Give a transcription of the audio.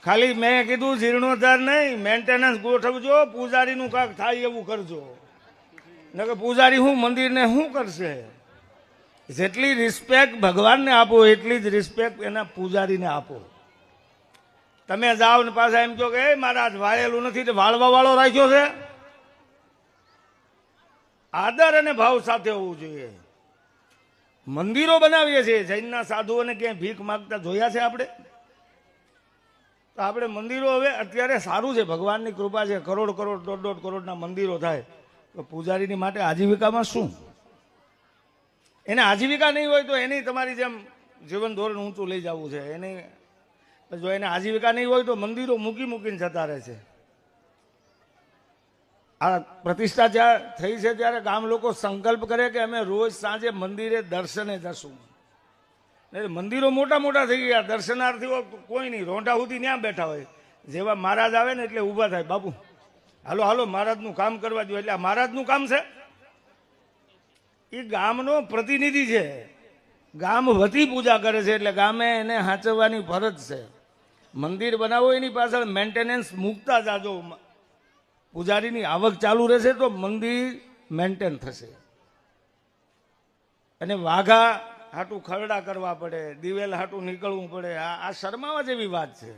ખાલી મેં કીધું જીર્ણોદ્ધાર નહીં, મેન્ટેનન્સ ગોઠવજો, પૂજારીનું કાંક થાય એવું કરજો. નકર પૂજારી શું મંદિરને શું કરશે? જેટલી રિસ્પેક્ટ ભગવાનને આપો એટલી જ રિસ્પેક્ટ એના પૂજારીને આપો. તમે જાઓ ને પાછા એમ કહો કે એ મારા વાળેલું નથી, તો વાળવા વાળો રાખ્યો છે. આદર અને ભાવ સાથે હોવું જોઈએ. મંદિરો બનાવીએ છીએ, જૈનના સાધુઓને ક્યાંય ભીખ માગતા જોયા છે આપણે? તો આપણે મંદિરો હવે અત્યારે સારું છે, ભગવાનની કૃપા છે, કરોડ કરોડ 1.5 કરોડના મંદિરો થાય. તો પૂજારીની માટે આજીવિકામાં શું? એને આજીવિકા નહીં હોય તો એની તમારી જેમ જીવન ધોરણ ઊંચું લઈ જવું છે. એની જો એને આજીવિકા નહીં હોય તો મંદિરો મૂકીને જતા રહે છે. આ પ્રતિષ્ઠા જ્યાં થઈ છે ત્યારે ગામ લોકો સંકલ્પ કરે કે અમે રોજ સાંજે મંદિરે દર્શને જશું. મંદિરો મોટા મોટા થઈ ગયા, દર્શનાર્થીઓ કોઈ નહીં, રોંઢા સુધી ત્યાં બેઠા હોય. જેવા મહારાજ આવે ને એટલે ઊભા થાય, બાપુ હાલો હાલો મહારાજનું કામ કરવા જોઈએ. એટલે આ મહારાજનું કામ છે, એ ગામનો પ્રતિનિધિ છે, ગામ વતી પૂજા કરે છે, એટલે ગામે એને સાચવવાની ફરજ છે. મંદિર બનાવો એની પાછળ મેન્ટેનન્સ મૂકતા જાજો. પૂજારીની આવક ચાલુ રહેશે તો મંદિર મેન્ટેન થશે. અને વાઘા હાટું ખરડા કરવા પડે, દિવેલ હાટું નીકળવું પડે, આ શરમાવા જેવી વાત છે.